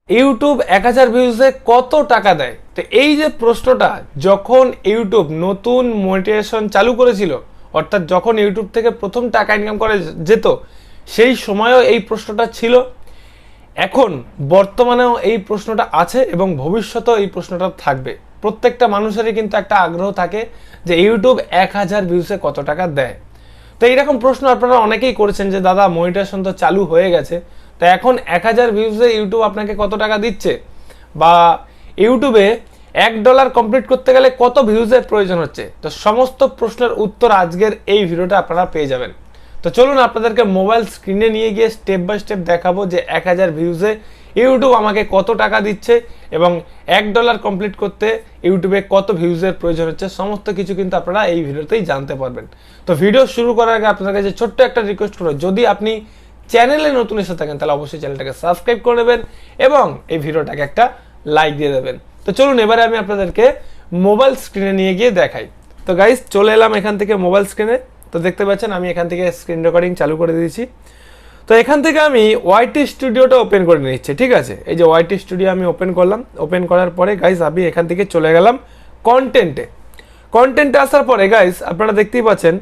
YouTube 1000 ভিউজে কত টাকা দেয়? তো এই যে প্রশ্নটা যখন ইউটিউব নতুন মনিটাইজেশন চালু করেছিল, অর্থাৎ যখন ইউটিউব থেকে প্রথম টাকা ইনকাম করে যেত, সেই সময়ও এই প্রশ্নটা ছিল। এখন বর্তমানেও এই প্রশ্নটা আছে এবং ভবিষ্যতেও এই প্রশ্নটা থাকবে। প্রত্যেকটা মানুষেরই কিন্তু একটা আগ্রহ থাকে যে ইউটিউব 1000 ভিউজে কত টাকা দেয়। তো এইরকম প্রশ্ন আপনারা অনেকেই করেছেন যে দাদা মনিটাইজেশন তো চালু হয়ে গেছে, তো এখন 1000 ভিউজে ইউটিউব আপনাকে কত টাকা দিচ্ছে, বা ইউটিউবে $1 কমপ্লিট করতে গেলে কত ভিউজের প্রয়োজন হচ্ছে। তো সমস্ত প্রশ্নের উত্তর আজকের এই ভিডিওটা আপনারা পেয়ে যাবেন। তো চলুন আপনাদেরকে মোবাইল স্ক্রিনে নিয়ে গিয়ে স্টেপ বাই স্টেপ দেখাবো যে 1000 ভিউজে ইউটিউব আমাকে কত টাকা দিচ্ছে এবং $1 কমপ্লিট করতে ইউটিউবে কত ভিউজের প্রয়োজন হচ্ছে। সমস্ত কিছু কিন্তু আপনারা এই ভিডিওতেই জানতে পারবেন। তো ভিডিও শুরু করার আগে আপনাদের কাছে ছোট্ট একটা রিকোয়েস্ট করব, যদি আপনি চ্যানেলে নতুন এসে থাকেন তাহলে অবশ্যই চ্যানেলটাকে সাবস্ক্রাইব করে নেবেন এবং এই ভিডিওটাকে একটা লাইক দিয়ে দেবেন। তো চলুন এবারে আমি আপনাদেরকে মোবাইল স্ক্রিনে নিয়ে গিয়ে দেখাই। তো গাইস চলে এলাম এখান থেকে মোবাইল স্ক্রিনে। তো দেখতে পাচ্ছেন আমি এখান থেকে স্ক্রিন রেকর্ডিং চালু করে দিয়েছি। তো এখান থেকে আমি ওয়াইটি স্টুডিওটা ওপেন করে নিচ্ছি, ঠিক আছে। এই যে ওয়াইটি স্টুডিও আমি ওপেন করলাম। ওপেন করার পরে গাইস আমি এখান থেকে চলে গেলাম কন্টেন্টে আসার পরে গাইস আপনারা দেখতেই পাচ্ছেন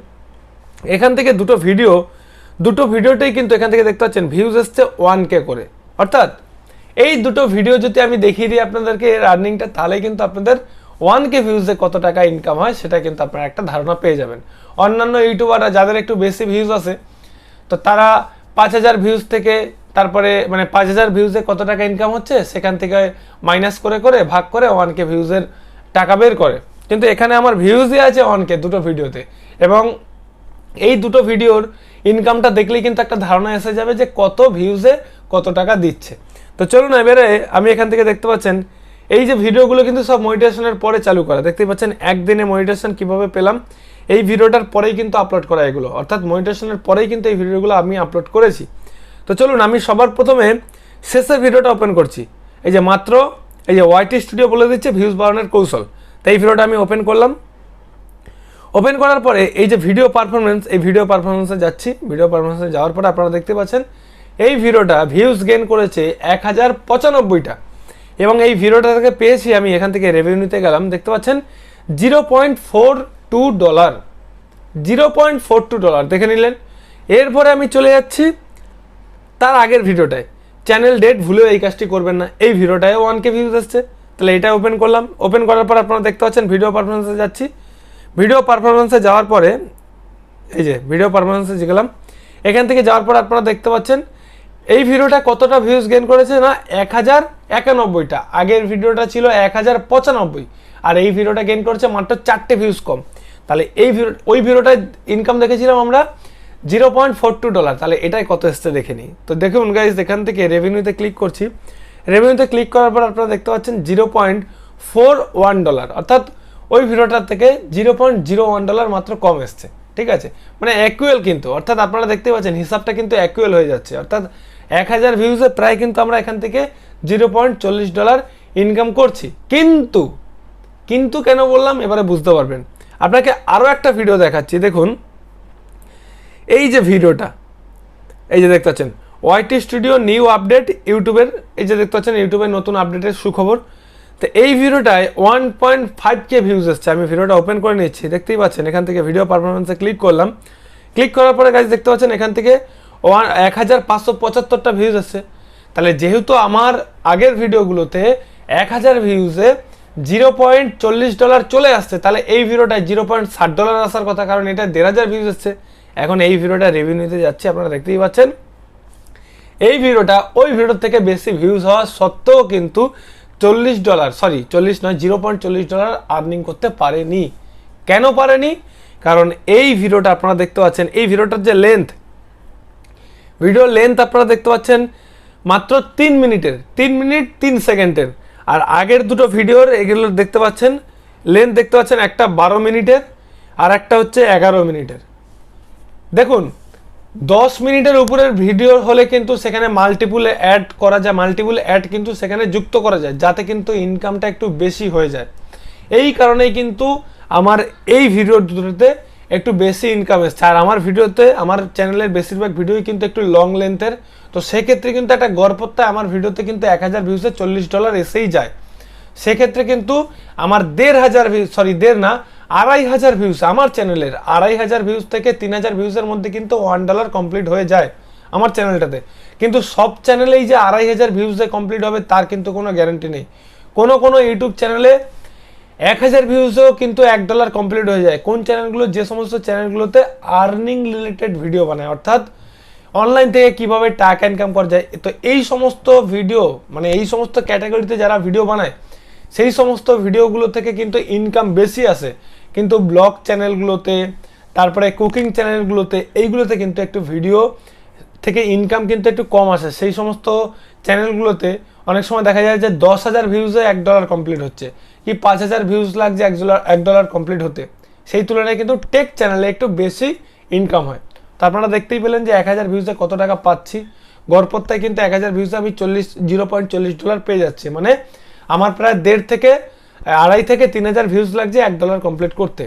এখান থেকে দুটো ভিডিওতেই কিন্তু এখান থেকে দেখতে পাচ্ছেন ভিউজ এসছে 1K করে। অর্থাৎ এই দুটো ভিডিও যদি আমি দেখিয়ে দিই আপনাদেরকে এর আর্নিংটা, তাহলে কিন্তু আপনাদের 1K ভিউজে কত টাকা ইনকাম হয় সেটা কিন্তু আপনারা একটা ধারণা পেয়ে যাবেন। অন্যান্য ইউটিউবাররা যাদের একটু বেশি ভিউজ আছে, তো তারা 5000 ভিউজ থেকে তারপরে 5000 ভিউজে কত টাকা ইনকাম হচ্ছে সেখান থেকে মাইনাস করে করে ভাগ করে 1K ভিউজের টাকা বের করে। কিন্তু এখানে আমার ভিউজই আছে 1K দুটো ভিডিওতে, এবং এই দুটো ভিডিওর ইনকামটা দেখলেই কিন্তু একটা ধারণা এসে যাবে যে কত ভিউজে কত টাকা দিচ্ছে। তো চলুন এবারে আমি এখান থেকে দেখতে পাচ্ছেন এই যে ভিডিওগুলো কিন্তু সব মনিটাইজেশনের পরে চালু করা। দেখতে পাচ্ছেন একদিনে মনিটাইজেশন কিভাবে পেলাম, এই ভিডিওটার পরেই কিন্তু আপলোড করা এগুলো, অর্থাৎ মনিটাইজেশনের পরেই কিন্তু এই ভিডিওগুলো আমি আপলোড করেছি। তো চলুন আমি সবার প্রথমে শেষের ভিডিওটা ওপেন করছি। এই যে মাত্র এই যে ওয়াইটি স্টুডিও বলে দিচ্ছে ভিউজ বাড়ানোর কৌশল। তো এই ভিডিওটা আমি ওপেন করলাম। ওপেন করার পরে এই যে ভিডিও পারফরমেন্স, এই ভিডিও পারফরমেন্সে যাচ্ছি। ভিডিও পারফরমেন্সে যাওয়ার পরে আপনারা দেখতে পাচ্ছেন এই ভিডিওটা ভিউজ গেইন করেছে 1095টা, এবং এই ভিডিওটা থেকে পেয়েছি আমি এখান থেকে রেভিনিউতে গেলাম। দেখতে পাচ্ছেন $0.42 দেখে নিলেন। এরপরে আমি চলে যাচ্ছি তার আগের ভিডিওটায়, চ্যানেল ডেট ভুলেও এই কাজটি করবেন না। এই ভিডিওটায় 1K ভিউজ আসছে, তাহলে এটা ওপেন করলাম। ওপেন করার পর আপনারা দেখতে পাচ্ছেন ভিডিও পারফরমেন্সে যাচ্ছি। ভিডিও পারফরমেন্সে যাওয়ার পরে এই যে ভিডিও পারফরমেন্সে গেলাম। এখান থেকে যাওয়ার পর আপনারা দেখতে পাচ্ছেন এই ভিডিওটা কতটা ভিউজ গেইন করেছে না 1091টা। আগের ভিডিওটা ছিল 1095, আর এই ভিডিওটা গেইন করেছে মাত্র 4টে ভিউজ কম। তাহলে ওই ভিডিওটায় ইনকাম দেখেছিলাম আমরা $0.42। তাহলে এটাই কত এসছে দেখে নিই। তো দেখুন গাইজ এখান থেকে রেভিনিউতে ক্লিক করছি। রেভিনিউতে ক্লিক করার পর আপনারা দেখতে পাচ্ছেন $0.41, অর্থাৎ ওই ভিডিওটার থেকে $0.01 মাত্র কম এসছে, ঠিক আছে। অ্যাকুয়াল কিন্তু, অর্থাৎ আপনারা দেখতে পাচ্ছেন হিসাবটা কিন্তু অ্যাকুয়াল হয়ে যাচ্ছে। অর্থাৎ 1000 ভিউজে প্রায় কিন্তু আমরা এখান থেকে $0.40 ইনকাম করছি। কিন্তু কেন বললাম এবারে বুঝতে পারবেন। আপনাকে আরও একটা ভিডিও দেখাচ্ছি। দেখুন এই যে ভিডিওটা, এই যে দেখতে পাচ্ছেন ওয়াইটি স্টুডিও নিউ আপডেট ইউটিউবের, এই যে দেখতে পাচ্ছেন ইউটিউবের নতুন আপডেটের সুখবর। তো এই ভিডিওটায় 1.5K ভিউজ এসছে। আমি ভিডিওটা ওপেন করে নিচ্ছি। দেখতেই পাচ্ছেন এখান থেকে ভিডিও পারফরমেন্সে ক্লিক করলাম। ক্লিক করার পরে গাইজ দেখতে পাচ্ছেন এখান থেকে 1575টা ভিউজ এসছে। তাহলে যেহেতু আমার আগের ভিডিওগুলোতে 1000 ভিউজে $0.40 চলে আসছে, তাহলে এই ভিডিওটায় $0.60 আসার কথা, কারণ এটা 1500 ভিউজ এসছে। এখন এই ভিডিওটা রেভিনিউতে যাচ্ছে, আপনারা দেখতেই পাচ্ছেন এই ভিডিওটা ওই ভিডিওর থেকে বেশি ভিউজ হওয়া সত্ত্বেও কিন্তু $0.40 আর্নিং করতে পারেনি। কেন পারেনি? কারণ এই ভিডিওটা আপনারা দেখতে পাচ্ছেন, এই ভিডিওটার যে ভিডিওর লেন্থ আপনারা দেখতে পাচ্ছেন মাত্র 3 মিনিটের, 3 মিনিট 3 সেকেন্ডের। আর আগের দুটো ভিডিওর এগুলো দেখতে পাচ্ছেন লেন্থ দেখতে পাচ্ছেন, একটা 12 মিনিটের আর একটা হচ্ছে 11 মিনিটের। দেখুন 10 মিনিটের উপরের ভিডিও হলে কিন্তু সেখানে মাল্টিপুল অ্যাড করা যায়, মাল্টিপুল অ্যাড কিন্তু সেখানে যুক্ত করা যায়, যাতে কিন্তু ইনকামটা একটু বেশি হয়ে যায়। এই কারণেই কিন্তু আমার এই ভিডিও দুটোতে একটু বেশি ইনকাম এসছে। আর আমার ভিডিওতে, আমার চ্যানেলের বেশিরভাগ ভিডিওই কিন্তু একটু লং লেন্থের, তো সেক্ষেত্রে কিন্তু একটা গড়পত্তা আমার ভিডিওতে কিন্তু 1000 ভিউজে $40 এসেই যায়। সেক্ষেত্রে কিন্তু আমার 1500 ভিউজ, সরি 1500 না, 2500 ভিউজ, আমার চ্যানেলের 2500 ভিউজ থেকে 3000 ভিউজের মধ্যে কিন্তু $1 কমপ্লিট হয়ে যায় আমার চ্যানেলটাতে। কিন্তু সব চ্যানেলেই যে 2500 ভিউজে কমপ্লিট হবে তার কিন্তু কোনো গ্যারান্টি নেই। কোনো ইউটিউব চ্যানেলে 1000 ভিউজেও কিন্তু $1 কমপ্লিট হয়ে যায়। কোন চ্যানেলগুলো? যে সমস্ত চ্যানেলগুলোতে আর্নিং রিলেটেড ভিডিও বানায়, অর্থাৎ অনলাইন থেকে কিভাবে টাকা ইনকাম করা যায়। তো এই সমস্ত ভিডিও, মানে এই সমস্ত ক্যাটাগরিতে যারা ভিডিও বানায় সেই সমস্ত ভিডিওগুলো থেকে কিন্তু ইনকাম বেশি আসে। কিন্তু ব্লগ চ্যানেলগুলোতে, তারপরে কুকিং চ্যানেলগুলোতে, এইগুলোতে কিন্তু একটু ভিডিও থেকে ইনকাম কিন্তু একটু কম আসে। সেই সমস্ত চ্যানেলগুলোতে অনেক সময় দেখা যায় যে 10,000 ভিউজে $1 কমপ্লিট হচ্ছে, কি 5000 ভিউজ লাগছে $1 কমপ্লিট হতে। সেই তুলনায় কিন্তু টেক চ্যানেলে একটু বেশি ইনকাম হয়। তো আপনারা দেখতেই পেলেন যে 1000 ভিউজে কত টাকা পাচ্ছি। গড়পত্তায় কিন্তু 1000 ভিউজে আমি $0.40 পেয়ে যাচ্ছি, মানে আমার প্রায় 2.5 থেকে 3000 ভিউজ লাগছে $1 কমপ্লিট করতে।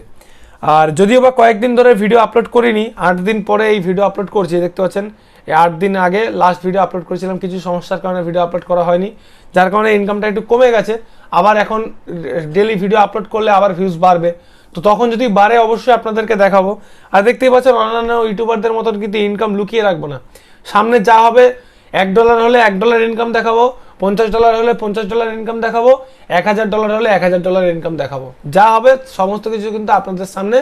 আর যদিও বা কয়েকদিন ধরে ভিডিও আপলোড করিনি, 8 দিন পরে এই ভিডিও আপলোড করছি, দেখতে পাচ্ছেন। এই 8 দিন আগে লাস্ট ভিডিও আপলোড করেছিলাম, কিছু সমস্যার কারণে ভিডিও আপলোড করা হয়নি, যার কারণে ইনকামটা একটু কমে গেছে। আবার এখন ডেলি ভিডিও আপলোড করলে আবার ভিউজ বাড়বে, তো তখন যদি বাড়ে অবশ্যই আপনাদেরকে দেখাবো। আর দেখতেই পাচ্ছেন অন্যান্য ইউটিউবারদের মতন কিন্তু ইনকাম লুকিয়ে রাখবো না। সামনে যা হবে, $1 হলে $1 ইনকাম দেখাবো, $50 হলে $50 ইনকাম দেখাবো, $1000 হলে $1000 ইনকাম দেখাবো। যা হবে সমস্ত কিছু কিন্তু আপনাদের সামনে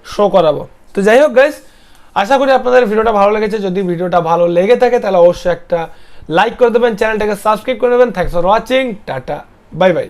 শো করাবো। তো যাই হোক গাইস, আশা করি আপনাদের ভিডিওটা ভালো লেগেছে। যদি ভিডিওটা ভালো লেগে থাকে তাহলে অবশ্যই একটা লাইক করে দেবেন, চ্যানেলটাকে সাবস্ক্রাইব করে দেবেন। Thanks for watching, tata, bye bye.